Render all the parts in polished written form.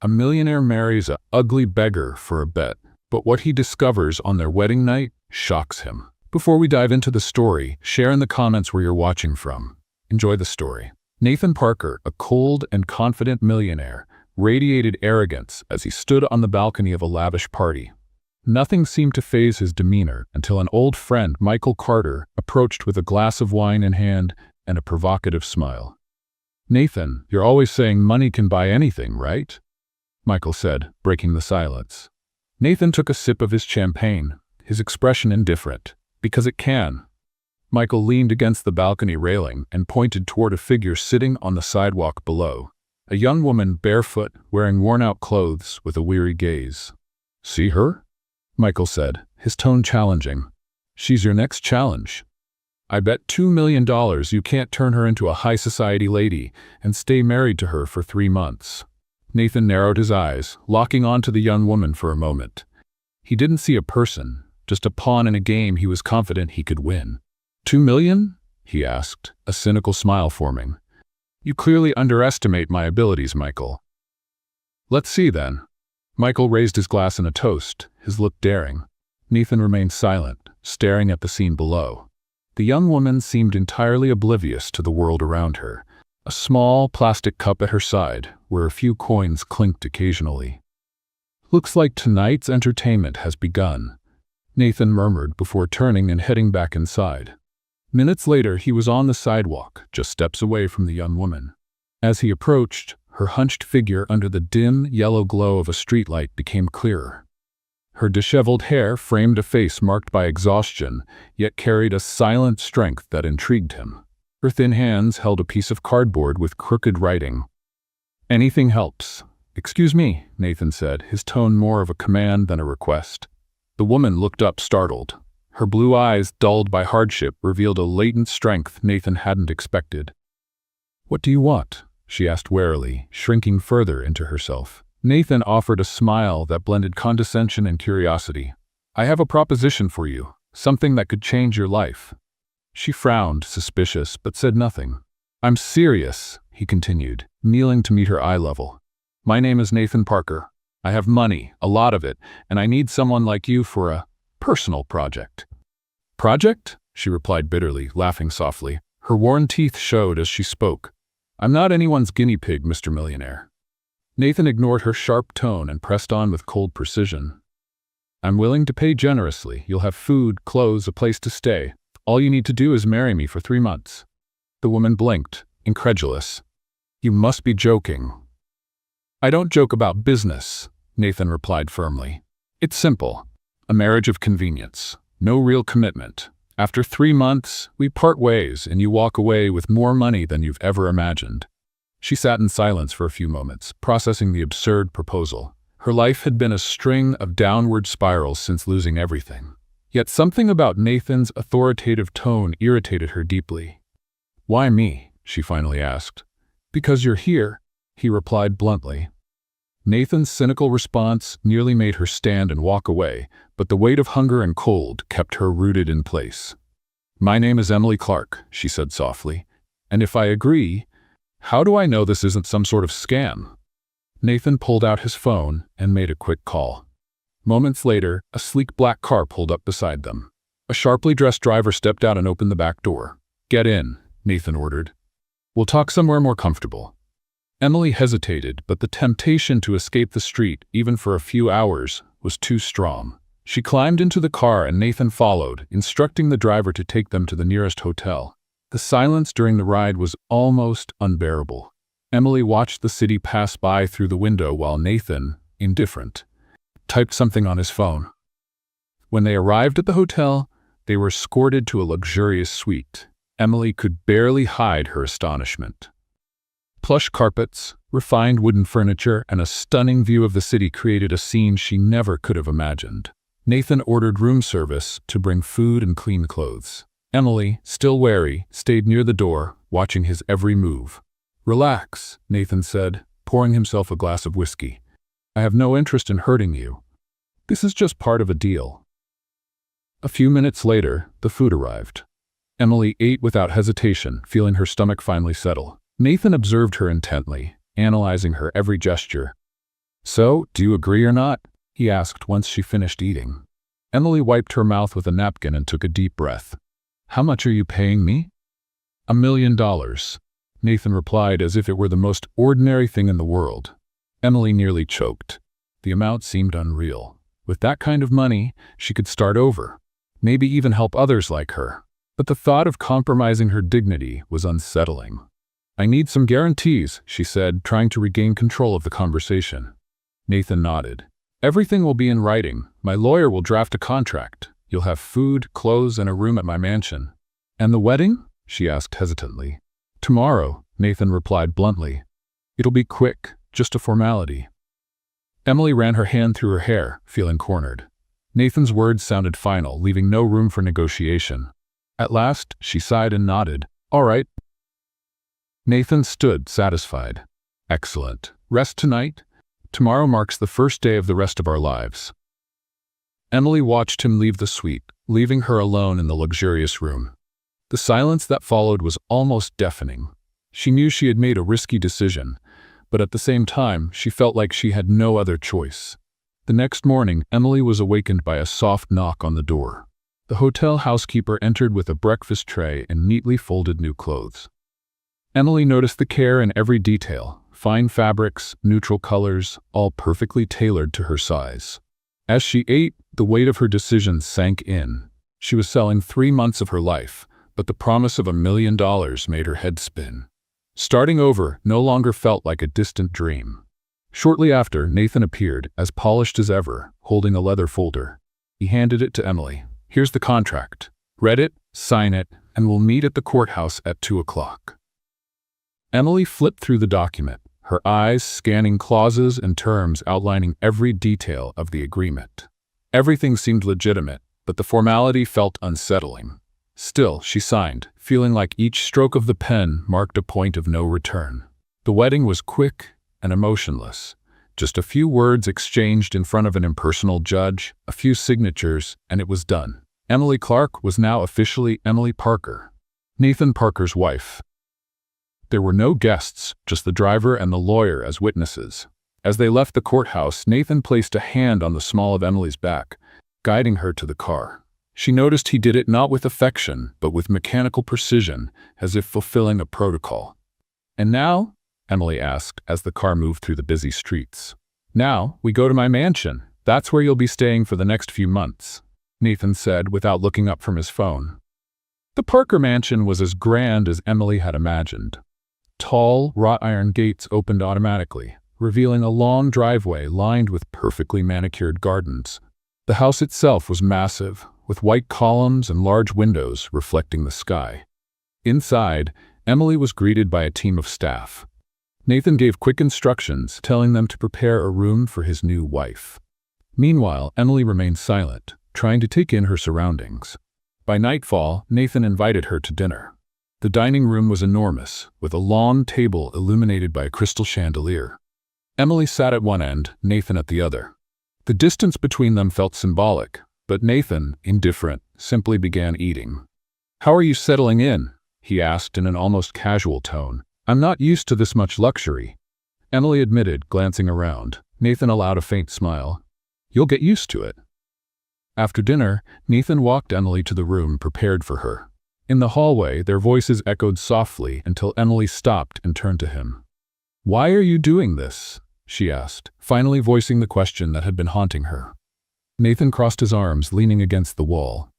A millionaire marries a ugly beggar for a bet, but what he discovers on their wedding night shocks him. Before we dive into the story, share in the comments where you're watching from. Enjoy the story. Nathan Parker, a cold and confident millionaire, radiated arrogance as he stood on the balcony of a lavish party. Nothing seemed to faze his demeanor until an old friend, Michael Carter, approached with a glass of wine in hand and a provocative smile. "Nathan, you're always saying money can buy anything, right?" Michael said, breaking the silence. Nathan took a sip of his champagne, his expression indifferent. "Because it can." Michael leaned against the balcony railing and pointed toward a figure sitting on the sidewalk below. A young woman, barefoot, wearing worn-out clothes, with a weary gaze. "See her?" Michael said, his tone challenging. "She's your next challenge. I bet $2 million you can't turn her into a high-society lady and stay married to her for 3 months. Nathan narrowed his eyes, locking onto the young woman for a moment. He didn't see a person, just a pawn in a game he was confident he could win. $2 million? He asked, a cynical smile forming. "You clearly underestimate my abilities, Michael." "Let's see, then." Michael raised his glass in a toast, his look daring. Nathan remained silent, staring at the scene below. The young woman seemed entirely oblivious to the world around her, a small plastic cup at her side, where a few coins clinked occasionally. "Looks like tonight's entertainment has begun," Nathan murmured before turning and heading back inside. Minutes later, he was on the sidewalk, just steps away from the young woman. As he approached, her hunched figure under the dim, yellow glow of a streetlight became clearer. Her disheveled hair framed a face marked by exhaustion, yet carried a silent strength that intrigued him. Her thin hands held a piece of cardboard with crooked writing. "Anything helps." "Excuse me," Nathan said, his tone more of a command than a request. The woman looked up startled. Her blue eyes, dulled by hardship, revealed a latent strength Nathan hadn't expected. "What do you want?" she asked warily, shrinking further into herself. Nathan offered a smile that blended condescension and curiosity. "I have a proposition for you, something that could change your life." She frowned, suspicious, but said nothing. "I'm serious," he continued, kneeling to meet her eye level. "My name is Nathan Parker. I have money, a lot of it, and I need someone like you for a personal project." "Project?" she replied bitterly, laughing softly. Her worn teeth showed as she spoke. "I'm not anyone's guinea pig, Mr. Millionaire." Nathan ignored her sharp tone and pressed on with cold precision. "I'm willing to pay generously. You'll have food, clothes, a place to stay. All you need to do is marry me for 3 months." The woman blinked, incredulous. "You must be joking." "I don't joke about business," Nathan replied firmly. "It's simple. A marriage of convenience. No real commitment. After 3 months, we part ways and you walk away with more money than you've ever imagined." She sat in silence for a few moments, processing the absurd proposal. Her life had been a string of downward spirals since losing everything. Yet something about Nathan's authoritative tone irritated her deeply. "Why me?" she finally asked. "Because you're here," he replied bluntly. Nathan's cynical response nearly made her stand and walk away, but the weight of hunger and cold kept her rooted in place. "My name is Emily Clark," she said softly. "And if I agree, how do I know this isn't some sort of scam?" Nathan pulled out his phone and made a quick call. Moments later, a sleek black car pulled up beside them. A sharply dressed driver stepped out and opened the back door. "Get in," Nathan ordered. "We'll talk somewhere more comfortable." Emily hesitated, but the temptation to escape the street, even for a few hours, was too strong. She climbed into the car and Nathan followed, instructing the driver to take them to the nearest hotel. The silence during the ride was almost unbearable. Emily watched the city pass by through the window while Nathan, indifferent, typed something on his phone. When they arrived at the hotel, they were escorted to a luxurious suite. Emily could barely hide her astonishment. Plush carpets, refined wooden furniture, and a stunning view of the city created a scene she never could have imagined. Nathan ordered room service to bring food and clean clothes. Emily, still wary, stayed near the door, watching his every move. "Relax," Nathan said, pouring himself a glass of whiskey. "I have no interest in hurting you. This is just part of a deal." A few minutes later, the food arrived. Emily ate without hesitation, feeling her stomach finally settle. Nathan observed her intently, analyzing her every gesture. "So, do you agree or not?" he asked once she finished eating. Emily wiped her mouth with a napkin and took a deep breath. "How much are you paying me?" $1 million, Nathan replied as if it were the most ordinary thing in the world. Emily nearly choked. The amount seemed unreal. With that kind of money, she could start over, maybe even help others like her. But the thought of compromising her dignity was unsettling. "I need some guarantees," she said, trying to regain control of the conversation. Nathan nodded. "Everything will be in writing. My lawyer will draft a contract. You'll have food, clothes, and a room at my mansion." "And the wedding?" she asked hesitantly. "Tomorrow," Nathan replied bluntly. "It'll be quick, just a formality." Emily ran her hand through her hair, feeling cornered. Nathan's words sounded final, leaving no room for negotiation. At last, she sighed and nodded. "All right." Nathan stood, satisfied. "Excellent. Rest tonight? Tomorrow marks the first day of the rest of our lives." Emily watched him leave the suite, leaving her alone in the luxurious room. The silence that followed was almost deafening. She knew she had made a risky decision, but at the same time, she felt like she had no other choice. The next morning, Emily was awakened by a soft knock on the door. The hotel housekeeper entered with a breakfast tray and neatly folded new clothes. Emily noticed the care in every detail, fine fabrics, neutral colors, all perfectly tailored to her size. As she ate, the weight of her decision sank in. She was selling 3 months of her life, but the promise of $1 million made her head spin. Starting over no longer felt like a distant dream. Shortly after, Nathan appeared, as polished as ever, holding a leather folder. He handed it to Emily. "Here's the contract. Read it, sign it, and we'll meet at the courthouse at 2 o'clock. Emily flipped through the document, her eyes scanning clauses and terms outlining every detail of the agreement. Everything seemed legitimate, but the formality felt unsettling. Still, she signed, feeling like each stroke of the pen marked a point of no return. The wedding was quick and emotionless. Just a few words exchanged in front of an impersonal judge, a few signatures, and it was done. Emily Clark was now officially Emily Parker, Nathan Parker's wife. There were no guests, just the driver and the lawyer as witnesses. As they left the courthouse, Nathan placed a hand on the small of Emily's back, guiding her to the car. She noticed he did it not with affection, but with mechanical precision, as if fulfilling a protocol. "And now?" Emily asked as the car moved through the busy streets. "Now, we go to my mansion. That's where you'll be staying for the next few months," Nathan said without looking up from his phone. The Parker mansion was as grand as Emily had imagined. Tall, wrought-iron gates opened automatically, revealing a long driveway lined with perfectly manicured gardens. The house itself was massive, with white columns and large windows reflecting the sky. Inside, Emily was greeted by a team of staff. Nathan gave quick instructions, telling them to prepare a room for his new wife. Meanwhile, Emily remained silent, trying to take in her surroundings. By nightfall, Nathan invited her to dinner. The dining room was enormous, with a long table illuminated by a crystal chandelier. Emily sat at one end, Nathan at the other. The distance between them felt symbolic, but Nathan, indifferent, simply began eating. "How are you settling in?" he asked in an almost casual tone. "I'm not used to this much luxury," Emily admitted, glancing around. Nathan allowed a faint smile. "You'll get used to it." After dinner, Nathan walked Emily to the room prepared for her. In the hallway, their voices echoed softly until Emily stopped and turned to him. "Why are you doing this?" she asked, finally voicing the question that had been haunting her. Nathan crossed his arms, leaning against the wall.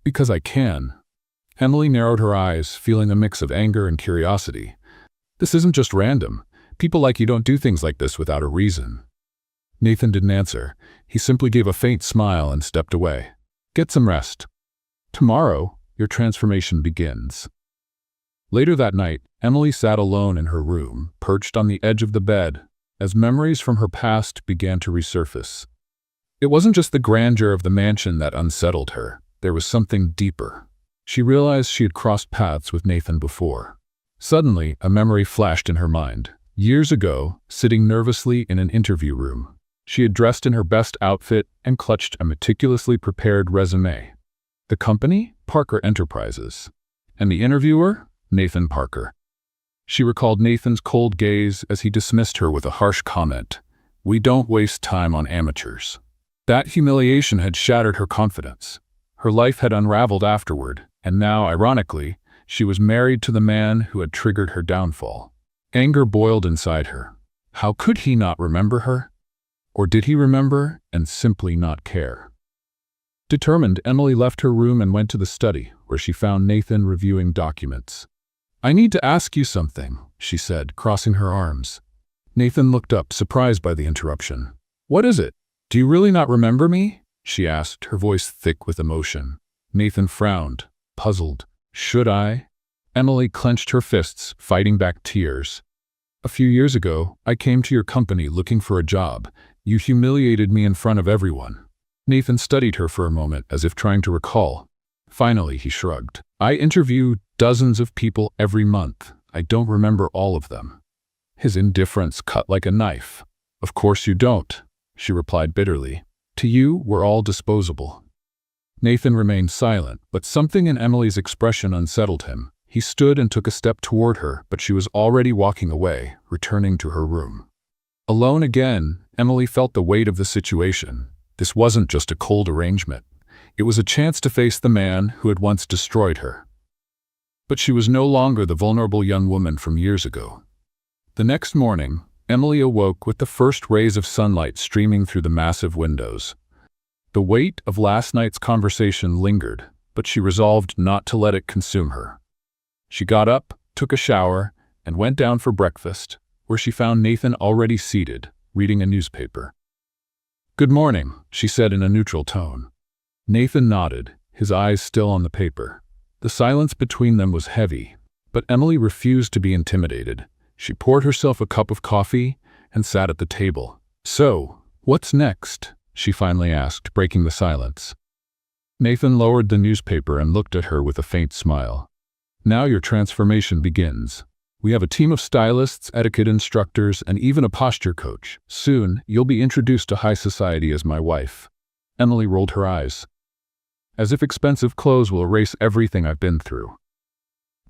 "Because I can." Emily narrowed her eyes, feeling a mix of anger and curiosity. "This isn't just random. People like you don't do things like this without a reason." Nathan didn't answer. He simply gave a faint smile and stepped away. "Get some rest. Tomorrow, your transformation begins." Later that night, Emily sat alone in her room, perched on the edge of the bed, as memories from her past began to resurface. It wasn't just the grandeur of the mansion that unsettled her. There was something deeper. She realized she had crossed paths with Nathan before. Suddenly, a memory flashed in her mind. Years ago, sitting nervously in an interview room, she had dressed in her best outfit and clutched a meticulously prepared resume. The company? Parker Enterprises. And the interviewer? Nathan Parker. She recalled Nathan's cold gaze as he dismissed her with a harsh comment. We don't waste time on amateurs. That humiliation had shattered her confidence. Her life had unraveled afterward, and now, ironically, she was married to the man who had triggered her downfall. Anger boiled inside her. How could he not remember her? Or did he remember and simply not care? Determined, Emily left her room and went to the study, where she found Nathan reviewing documents. "I need to ask you something," she said, crossing her arms. Nathan looked up, surprised by the interruption. "What is it? Do you really not remember me?" she asked, her voice thick with emotion. Nathan frowned, puzzled. "Should I?" Emily clenched her fists, fighting back tears. "A few years ago, I came to your company looking for a job. You humiliated me in front of everyone." Nathan studied her for a moment, as if trying to recall. Finally, he shrugged. "I interview dozens of people every month. I don't remember all of them." His indifference cut like a knife. "Of course you don't," she replied bitterly. "To you, we're all disposable." Nathan remained silent, but something in Emily's expression unsettled him. He stood and took a step toward her, but she was already walking away, returning to her room. Alone again, Emily felt the weight of the situation. This wasn't just a cold arrangement. It was a chance to face the man who had once destroyed her. But she was no longer the vulnerable young woman from years ago. The next morning, Emily awoke with the first rays of sunlight streaming through the massive windows. The weight of last night's conversation lingered, but she resolved not to let it consume her. She got up, took a shower, and went down for breakfast, where she found Nathan already seated, reading a newspaper. "Good morning," she said in a neutral tone. Nathan nodded, his eyes still on the paper. The silence between them was heavy, but Emily refused to be intimidated. She poured herself a cup of coffee and sat at the table. "So, what's next?" she finally asked, breaking the silence. Nathan lowered the newspaper and looked at her with a faint smile. "Now your transformation begins. We have a team of stylists, etiquette instructors, and even a posture coach. Soon, you'll be introduced to high society as my wife." Emily rolled her eyes. "As if expensive clothes will erase everything I've been through."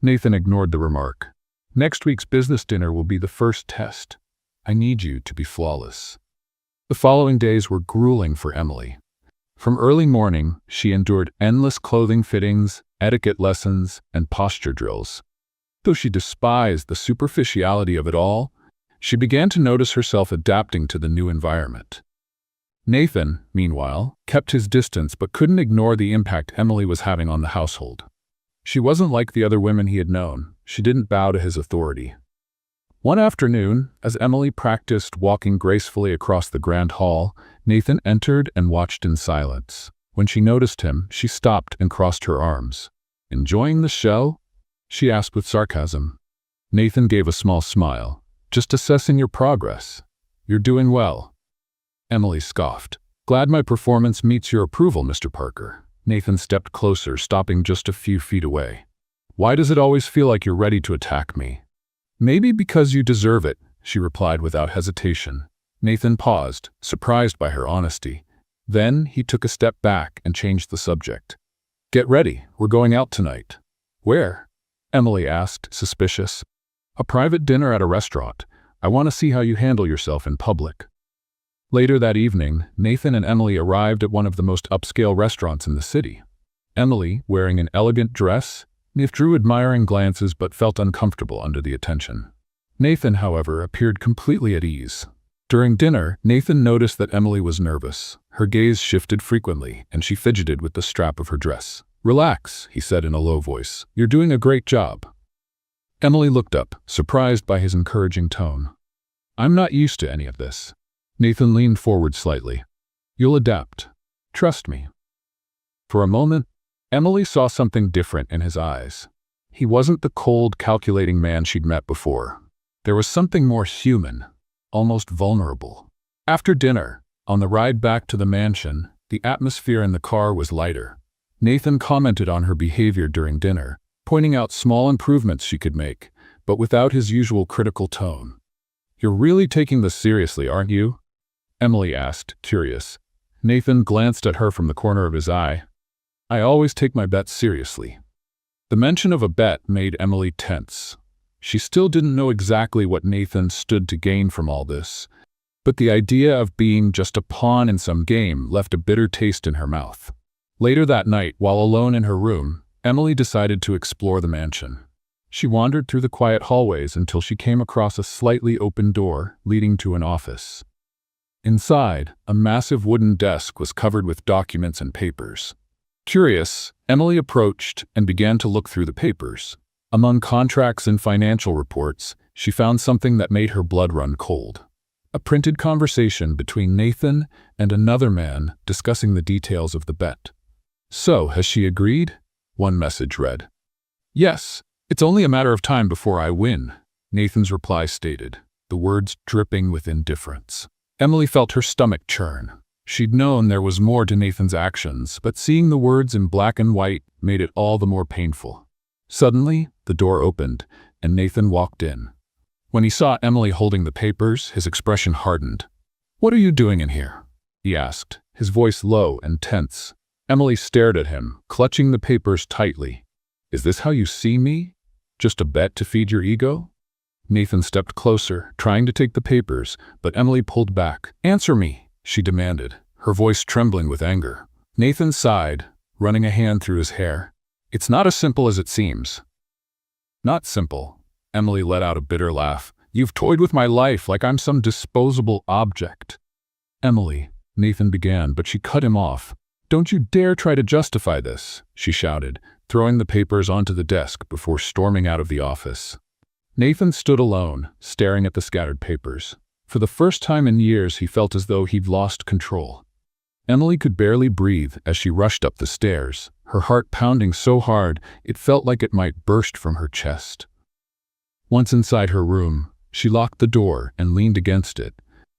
Nathan ignored the remark. "Next week's business dinner will be the first test. I need you to be flawless." The following days were grueling for Emily. From early morning, she endured endless clothing fittings, etiquette lessons, and posture drills. Though she despised the superficiality of it all, she began to notice herself adapting to the new environment. Nathan, meanwhile, kept his distance but couldn't ignore the impact Emily was having on the household. She wasn't like the other women he had known. She didn't bow to his authority. One afternoon, as Emily practiced walking gracefully across the grand hall, Nathan entered and watched in silence. When she noticed him, she stopped and crossed her arms. "Enjoying the show?" she asked with sarcasm. Nathan gave a small smile. "Just assessing your progress. You're doing well." Emily scoffed. "Glad my performance meets your approval, Mr. Parker." Nathan stepped closer, stopping just a few feet away. "Why does it always feel like you're ready to attack me?" "Maybe because you deserve it," she replied without hesitation. Nathan paused, surprised by her honesty. Then he took a step back and changed the subject. "Get ready, we're going out tonight." "Where?" Emily asked, suspicious. "A private dinner at a restaurant. I want to see how you handle yourself in public." Later that evening, Nathan and Emily arrived at one of the most upscale restaurants in the city. Emily, wearing an elegant dress, drew admiring glances but felt uncomfortable under the attention. Nathan, however, appeared completely at ease. During dinner, Nathan noticed that Emily was nervous. Her gaze shifted frequently, and she fidgeted with the strap of her dress. "Relax," he said in a low voice. "You're doing a great job." Emily looked up, surprised by his encouraging tone. "I'm not used to any of this." Nathan leaned forward slightly. "You'll adapt. Trust me." For a moment, Emily saw something different in his eyes. He wasn't the cold, calculating man she'd met before. There was something more human, almost vulnerable. After dinner, on the ride back to the mansion, the atmosphere in the car was lighter. Nathan commented on her behavior during dinner, pointing out small improvements she could make, but without his usual critical tone. "You're really taking this seriously, aren't you?" Emily asked, curious. Nathan glanced at her from the corner of his eye. "I always take my bets seriously." The mention of a bet made Emily tense. She still didn't know exactly what Nathan stood to gain from all this, But the idea of being just a pawn in some game left a bitter taste in her mouth. Later that night, while alone in her room, Emily decided to explore the mansion. She wandered through the quiet hallways until she came across a slightly open door leading to an office. Inside, a massive wooden desk was covered with documents and papers. Curious, Emily approached and began to look through the papers. Among contracts and financial reports, she found something that made her blood run cold. A printed conversation between Nathan and another man discussing the details of the bet. "So, has she agreed?" one message read. "Yes, it's only a matter of time before I win," Nathan's reply stated, the words dripping with indifference. Emily felt her stomach churn. She'd known there was more to Nathan's actions, but seeing the words in black and white made it all the more painful. Suddenly, the door opened, and Nathan walked in. When he saw Emily holding the papers, his expression hardened. "What are you doing in here?" he asked, his voice low and tense. Emily stared at him, clutching the papers tightly. "Is this how you see me? Just a bet to feed your ego?" Nathan stepped closer, trying to take the papers, but Emily pulled back. "Answer me," she demanded, her voice trembling with anger. Nathan sighed, running a hand through his hair. "It's not as simple as it seems." "Not simple?" Emily let out a bitter laugh. "You've toyed with my life like I'm some disposable object." "Emily," Nathan began, but she cut him off. "Don't you dare try to justify this," she shouted, throwing the papers onto the desk before storming out of the office. Nathan stood alone, staring at the scattered papers. For the first time in years, he felt as though he'd lost control. Emily could barely breathe as she rushed up the stairs, her heart pounding so hard it felt like it might burst from her chest. Once inside her room, she locked the door and leaned against it,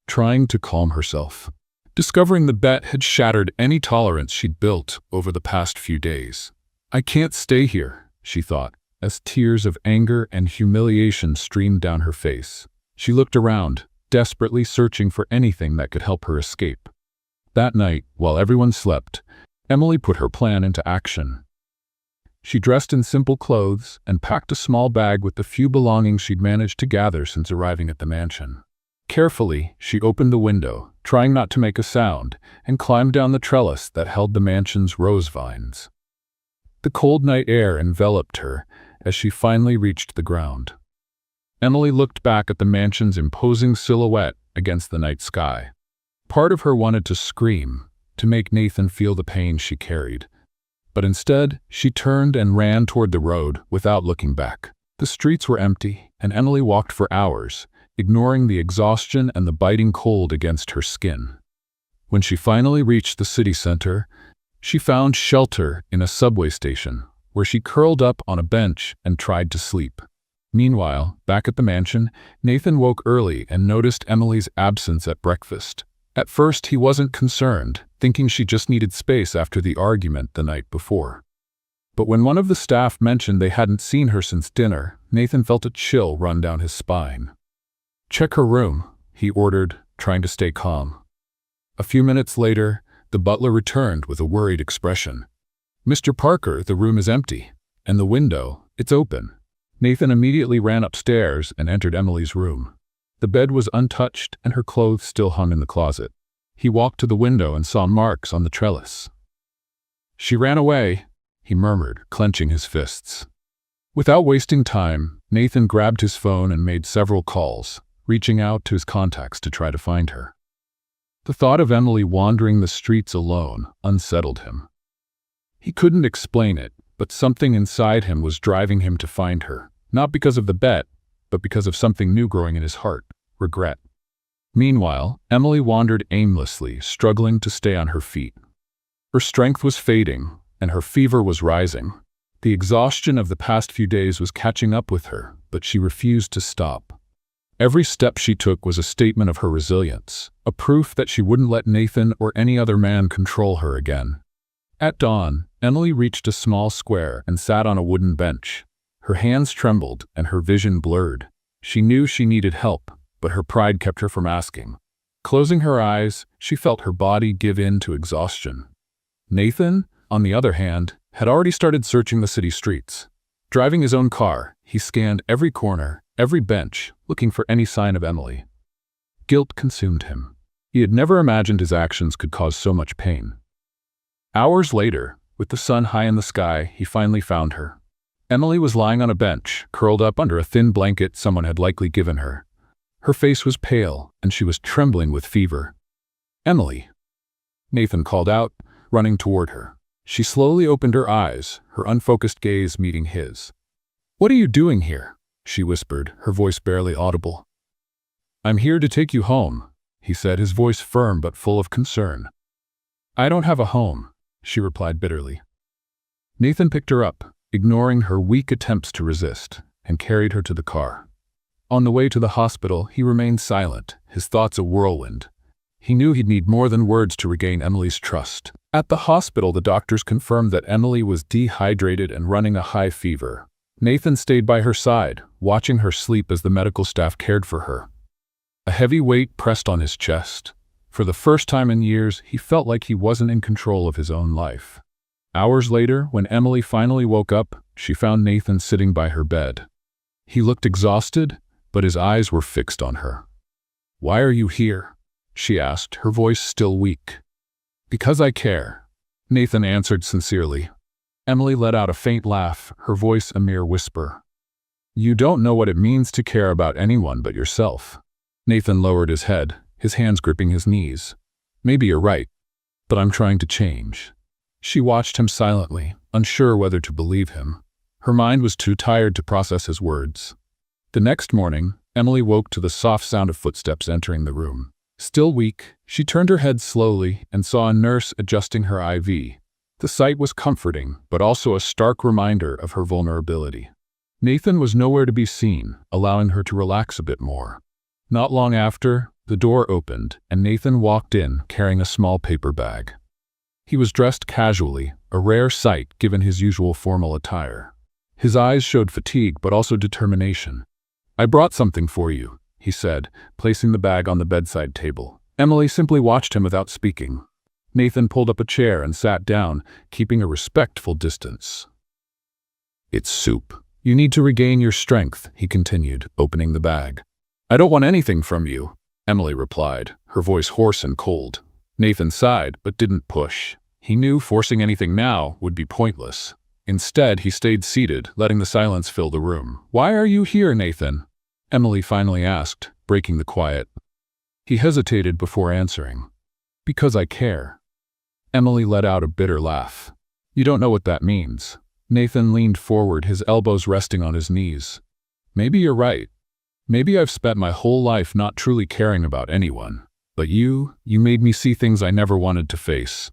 trying to calm herself. Discovering the bet had shattered any tolerance she'd built over the past few days. "I can't stay here," she thought, as tears of anger and humiliation streamed down her face. She looked around, desperately searching for anything that could help her escape. That night, while everyone slept, Emily put her plan into action. She dressed in simple clothes and packed a small bag with the few belongings she'd managed to gather since arriving at the mansion. Carefully, she opened the window, trying not to make a sound, and climbed down the trellis that held the mansion's rose vines. The cold night air enveloped her as she finally reached the ground. Emily looked back at the mansion's imposing silhouette against the night sky. Part of her wanted to scream, to make Nathan feel the pain she carried. But instead, she turned and ran toward the road without looking back. The streets were empty, and Emily walked for hours, ignoring the exhaustion and the biting cold against her skin. When she finally reached the city center, she found shelter in a subway station, where she curled up on a bench and tried to sleep. Meanwhile, back at the mansion, Nathan woke early and noticed Emily's absence at breakfast. At first, he wasn't concerned, thinking she just needed space after the argument the night before. But when one of the staff mentioned they hadn't seen her since dinner, Nathan felt a chill run down his spine. "Check her room," he ordered, trying to stay calm. A few minutes later, the butler returned with a worried expression. "Mr. Parker, the room is empty, and the window, it's open." Nathan immediately ran upstairs and entered Emily's room. The bed was untouched and her clothes still hung in the closet. He walked to the window and saw marks on the trellis. "She ran away," he murmured, clenching his fists. Without wasting time, Nathan grabbed his phone and made several calls, reaching out to his contacts to try to find her. The thought of Emily wandering the streets alone unsettled him. He couldn't explain it, but something inside him was driving him to find her, not because of the bet, but because of something new growing in his heart: regret. Meanwhile, Emily wandered aimlessly, struggling to stay on her feet. Her strength was fading, and her fever was rising. The exhaustion of the past few days was catching up with her, but she refused to stop. Every step she took was a statement of her resilience, a proof that she wouldn't let Nathan or any other man control her again. At dawn, Emily reached a small square and sat on a wooden bench. Her hands trembled and her vision blurred. She knew she needed help, but her pride kept her from asking. Closing her eyes, she felt her body give in to exhaustion. Nathan, on the other hand, had already started searching the city streets. Driving his own car, he scanned every corner, every bench, looking for any sign of Emily. Guilt consumed him. He had never imagined his actions could cause so much pain. Hours later, with the sun high in the sky, he finally found her. Emily was lying on a bench, curled up under a thin blanket someone had likely given her. Her face was pale, and she was trembling with fever. "Emily," Nathan called out, running toward her. She slowly opened her eyes, her unfocused gaze meeting his. "What are you doing here?" she whispered, her voice barely audible. "I'm here to take you home," he said, his voice firm but full of concern. "I don't have a home," she replied bitterly. Nathan picked her up, ignoring her weak attempts to resist, and carried her to the car. On the way to the hospital, he remained silent, his thoughts a whirlwind. He knew he'd need more than words to regain Emily's trust. At the hospital, the doctors confirmed that Emily was dehydrated and running a high fever. Nathan stayed by her side, watching her sleep as the medical staff cared for her. A heavy weight pressed on his chest. For the first time in years, he felt like he wasn't in control of his own life. Hours later, when Emily finally woke up, she found Nathan sitting by her bed. He looked exhausted, but his eyes were fixed on her. "Why are you here?" she asked, her voice still weak. "Because I care," Nathan answered sincerely. Emily let out a faint laugh, her voice a mere whisper. "You don't know what it means to care about anyone but yourself." Nathan lowered his head, his hands gripping his knees. "Maybe you're right, but I'm trying to change." She watched him silently, unsure whether to believe him. Her mind was too tired to process his words. The next morning, Emily woke to the soft sound of footsteps entering the room. Still weak, she turned her head slowly and saw a nurse adjusting her IV. The sight was comforting, but also a stark reminder of her vulnerability. Nathan was nowhere to be seen, allowing her to relax a bit more. Not long after, the door opened, and Nathan walked in, carrying a small paper bag. He was dressed casually, a rare sight given his usual formal attire. His eyes showed fatigue but also determination. "I brought something for you," he said, placing the bag on the bedside table. Emily simply watched him without speaking. Nathan pulled up a chair and sat down, keeping a respectful distance. "It's soup. You need to regain your strength," he continued, opening the bag. "I don't want anything from you," Emily replied, her voice hoarse and cold. Nathan sighed, but didn't push. He knew forcing anything now would be pointless. Instead, he stayed seated, letting the silence fill the room. "Why are you here, Nathan?" Emily finally asked, breaking the quiet. He hesitated before answering. "Because I care." Emily let out a bitter laugh. "You don't know what that means." Nathan leaned forward, his elbows resting on his knees. "Maybe you're right. Maybe I've spent my whole life not truly caring about anyone. But you made me see things I never wanted to face."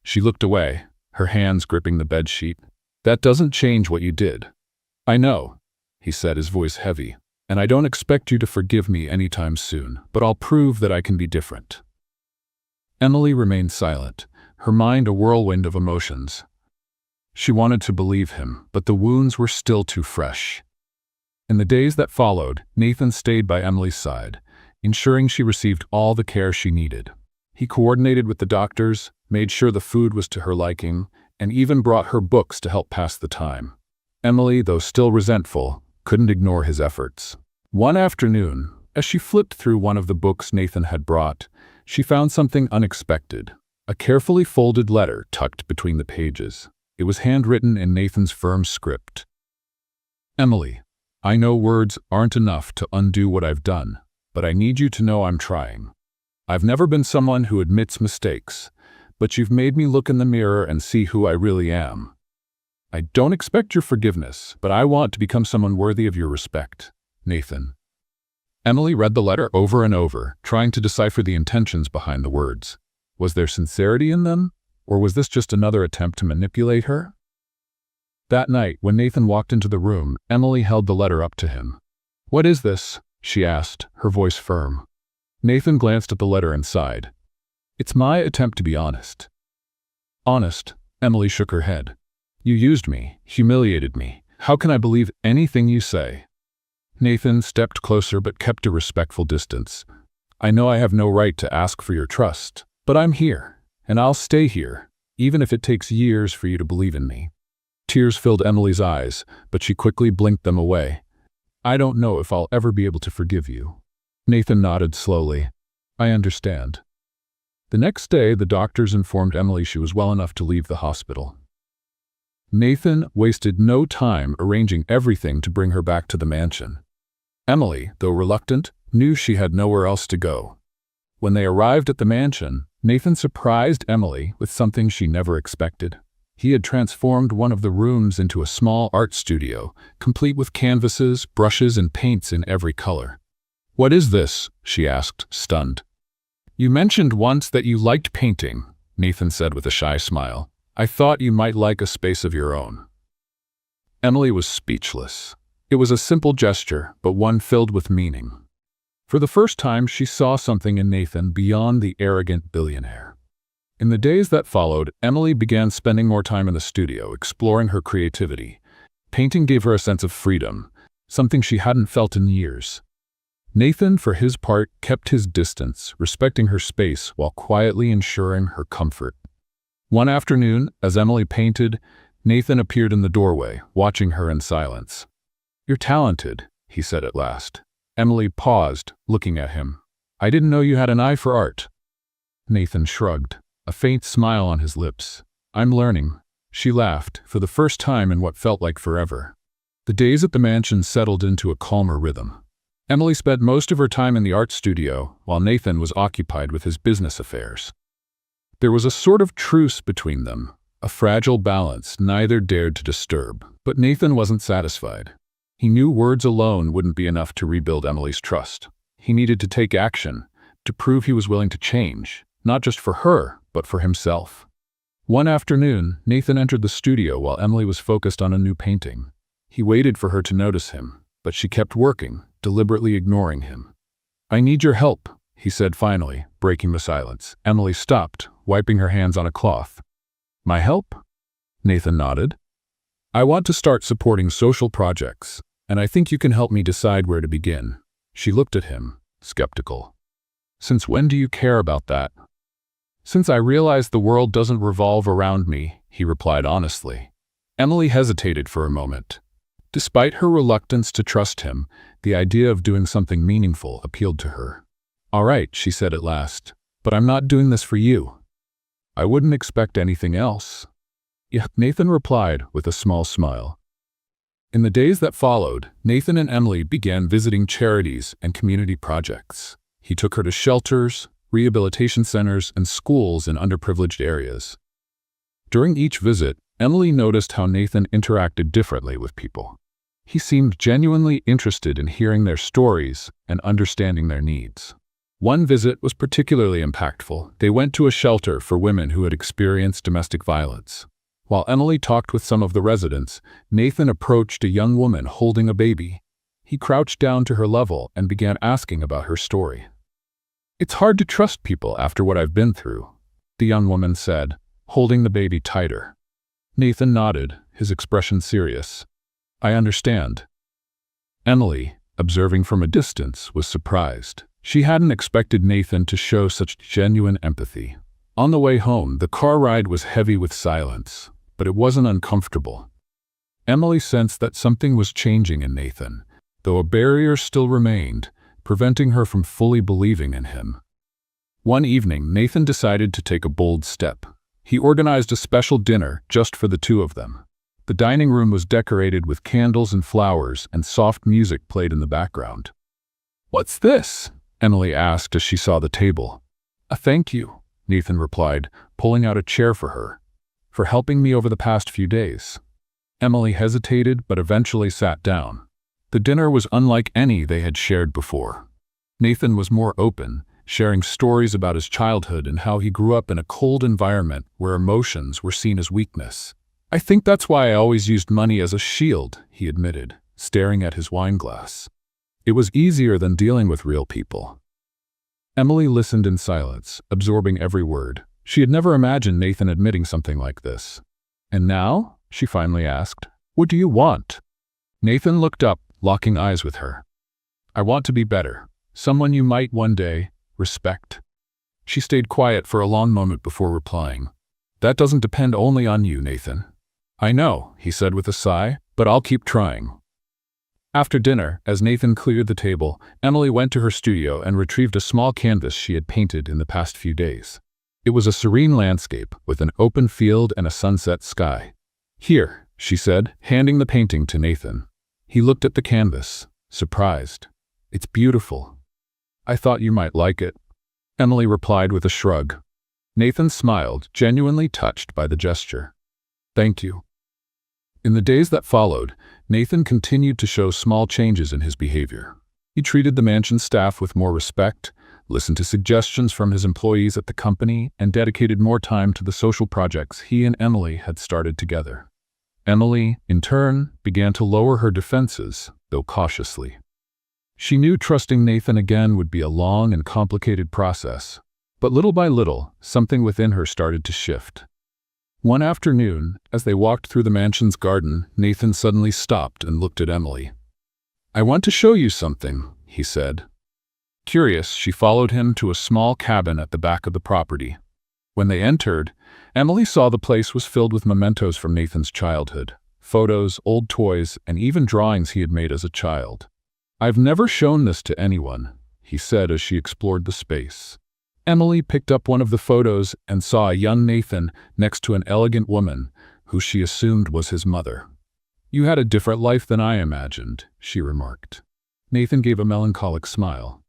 She looked away, her hands gripping the bedsheet. "That doesn't change what you did." "I know," he said, his voice heavy, "and I don't expect you to forgive me anytime soon, but I'll prove that I can be different." Emily remained silent, her mind a whirlwind of emotions. She wanted to believe him, but the wounds were still too fresh. In the days that followed, Nathan stayed by Emily's side, ensuring she received all the care she needed. He coordinated with the doctors, made sure the food was to her liking, and even brought her books to help pass the time. Emily, though still resentful, couldn't ignore his efforts. One afternoon, as she flipped through one of the books Nathan had brought, she found something unexpected. A carefully folded letter tucked between the pages. It was handwritten in Nathan's firm script. "Emily, I know words aren't enough to undo what I've done, but I need you to know I'm trying. I've never been someone who admits mistakes, but you've made me look in the mirror and see who I really am. I don't expect your forgiveness, but I want to become someone worthy of your respect. Nathan." Emily read the letter over and over, trying to decipher the intentions behind the words. Was there sincerity in them, or was this just another attempt to manipulate her? That night, when Nathan walked into the room, Emily held the letter up to him. "What is this?" she asked, her voice firm. Nathan glanced at the letter and sighed. "It's my attempt to be honest." "Honest?" Emily shook her head. "You used me, humiliated me. How can I believe anything you say?" Nathan stepped closer but kept a respectful distance. "I know I have no right to ask for your trust, but I'm here, and I'll stay here, even if it takes years for you to believe in me." Tears filled Emily's eyes, but she quickly blinked them away. "I don't know if I'll ever be able to forgive you." Nathan nodded slowly. I understand. The next day, the doctors informed Emily she was well enough to leave the hospital. Nathan wasted no time arranging everything to bring her back to the mansion. Emily, though reluctant, knew she had nowhere else to go. When they arrived at the mansion, Nathan surprised Emily with something she never expected. He had transformed one of the rooms into a small art studio, complete with canvases, brushes, and paints in every color. "What is this?" she asked, stunned. "You mentioned once that you liked painting," Nathan said with a shy smile. "I thought you might like a space of your own." Emily was speechless. It was a simple gesture, but one filled with meaning. For the first time, she saw something in Nathan beyond the arrogant billionaire. In the days that followed, Emily began spending more time in the studio, exploring her creativity. Painting gave her a sense of freedom, something she hadn't felt in years. Nathan, for his part, kept his distance, respecting her space while quietly ensuring her comfort. One afternoon, as Emily painted, Nathan appeared in the doorway, watching her in silence. "You're talented," he said at last. Emily paused, looking at him. "I didn't know you had an eye for art." Nathan shrugged, a faint smile on his lips. "I'm learning." She laughed, for the first time in what felt like forever. The days at the mansion settled into a calmer rhythm. Emily spent most of her time in the art studio, while Nathan was occupied with his business affairs. There was a sort of truce between them, a fragile balance neither dared to disturb. But Nathan wasn't satisfied. He knew words alone wouldn't be enough to rebuild Emily's trust. He needed to take action, to prove he was willing to change, not just for her, but for himself. One afternoon, Nathan entered the studio while Emily was focused on a new painting. He waited for her to notice him, but she kept working, deliberately ignoring him. "I need your help," he said finally, breaking the silence. Emily stopped, wiping her hands on a cloth. "My help?" Nathan nodded. "I want to start supporting social projects, and I think you can help me decide where to begin." She looked at him, skeptical. "Since when do you care about that?" "Since I realized the world doesn't revolve around me," he replied honestly. Emily hesitated for a moment. Despite her reluctance to trust him, the idea of doing something meaningful appealed to her. "All right," she said at last, "but I'm not doing this for you." "I wouldn't expect anything else." "Yeah," Nathan replied with a small smile. In the days that followed, Nathan and Emily began visiting charities and community projects. He took her to shelters, rehabilitation centers, and schools in underprivileged areas. During each visit, Emily noticed how Nathan interacted differently with people. He seemed genuinely interested in hearing their stories and understanding their needs. One visit was particularly impactful. They went to a shelter for women who had experienced domestic violence. While Emily talked with some of the residents, Nathan approached a young woman holding a baby. He crouched down to her level and began asking about her story. "It's hard to trust people after what I've been through," the young woman said, holding the baby tighter. Nathan nodded, his expression serious. "I understand." Emily, observing from a distance, was surprised. She hadn't expected Nathan to show such genuine empathy. On the way home, the car ride was heavy with silence, but it wasn't uncomfortable. Emily sensed that something was changing in Nathan, though a barrier still remained, preventing her from fully believing in him. One evening, Nathan decided to take a bold step. He organized a special dinner just for the two of them. The dining room was decorated with candles and flowers, and soft music played in the background. "What's this?" Emily asked as she saw the table. "A thank you," Nathan replied, pulling out a chair for her, "for helping me over the past few days." Emily hesitated but eventually sat down. The dinner was unlike any they had shared before. Nathan was more open, sharing stories about his childhood and how he grew up in a cold environment where emotions were seen as weakness. "I think that's why I always used money as a shield," he admitted, staring at his wine glass. It was easier than dealing with real people. Emily listened in silence, absorbing every word. She had never imagined Nathan admitting something like this. "And now?" she finally asked. "What do you want?" Nathan looked up, locking eyes with her. "I want to be better. Someone you might one day respect." She stayed quiet for a long moment before replying. "That doesn't depend only on you, Nathan." "I know," he said with a sigh, "but I'll keep trying." After dinner, as Nathan cleared the table, Emily went to her studio and retrieved a small canvas she had painted in the past few days. It was a serene landscape with an open field and a sunset sky. "Here," she said, handing the painting to Nathan. He looked at the canvas, surprised. "It's beautiful. I thought you might like it," Emily replied with a shrug. Nathan smiled, genuinely touched by the gesture. "Thank you." In the days that followed, Nathan continued to show small changes in his behavior. He treated the mansion staff with more respect, listened to suggestions from his employees at the company, and dedicated more time to the social projects he and Emily had started together. Emily, in turn, began to lower her defenses, though cautiously. She knew trusting Nathan again would be a long and complicated process, but little by little, something within her started to shift. One afternoon, as they walked through the mansion's garden, Nathan suddenly stopped and looked at Emily. "I want to show you something," he said. Curious, she followed him to a small cabin at the back of the property. When they entered, Emily saw the place was filled with mementos from Nathan's childhood, photos, old toys, and even drawings he had made as a child. "I've never shown this to anyone," he said as she explored the space. Emily picked up one of the photos and saw a young Nathan next to an elegant woman, who she assumed was his mother. "You had a different life than I imagined," she remarked. Nathan gave a melancholic smile.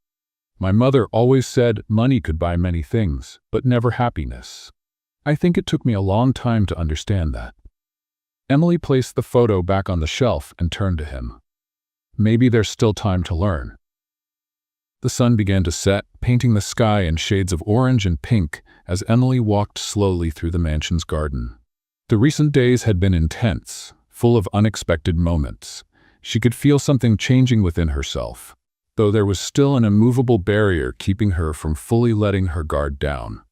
"My mother always said money could buy many things, but never happiness. I think it took me a long time to understand that." Emily placed the photo back on the shelf and turned to him. "Maybe there's still time to learn." The sun began to set, painting the sky in shades of orange and pink as Emily walked slowly through the mansion's garden. The recent days had been intense, full of unexpected moments. She could feel something changing within herself, though there was still an immovable barrier keeping her from fully letting her guard down.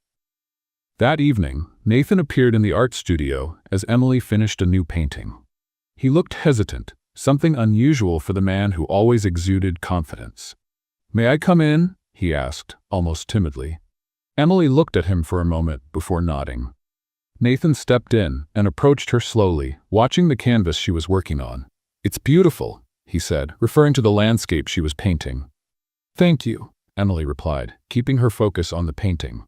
That evening, Nathan appeared in the art studio as Emily finished a new painting. He looked hesitant, something unusual for the man who always exuded confidence. "May I come in?" he asked, almost timidly. Emily looked at him for a moment before nodding. Nathan stepped in and approached her slowly, watching the canvas she was working on. "It's beautiful," he said, referring to the landscape she was painting. "Thank you," Emily replied, keeping her focus on the painting.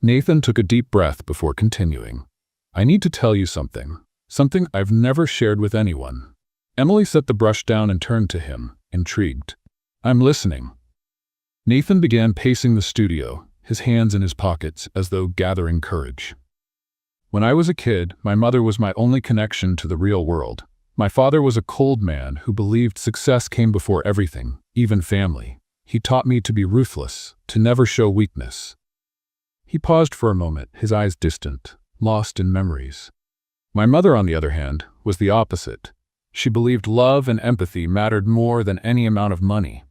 Nathan took a deep breath before continuing. "I need to tell you something I've never shared with anyone." Emily set the brush down and turned to him, intrigued. "I'm listening." Nathan began pacing the studio, his hands in his pockets as though gathering courage. "When I was a kid, my mother was my only connection to the real world. My father was a cold man who believed success came before everything, even family. He taught me to be ruthless, to never show weakness." He paused for a moment, his eyes distant, lost in memories. "My mother, on the other hand, was the opposite. She believed love and empathy mattered more than any amount of money.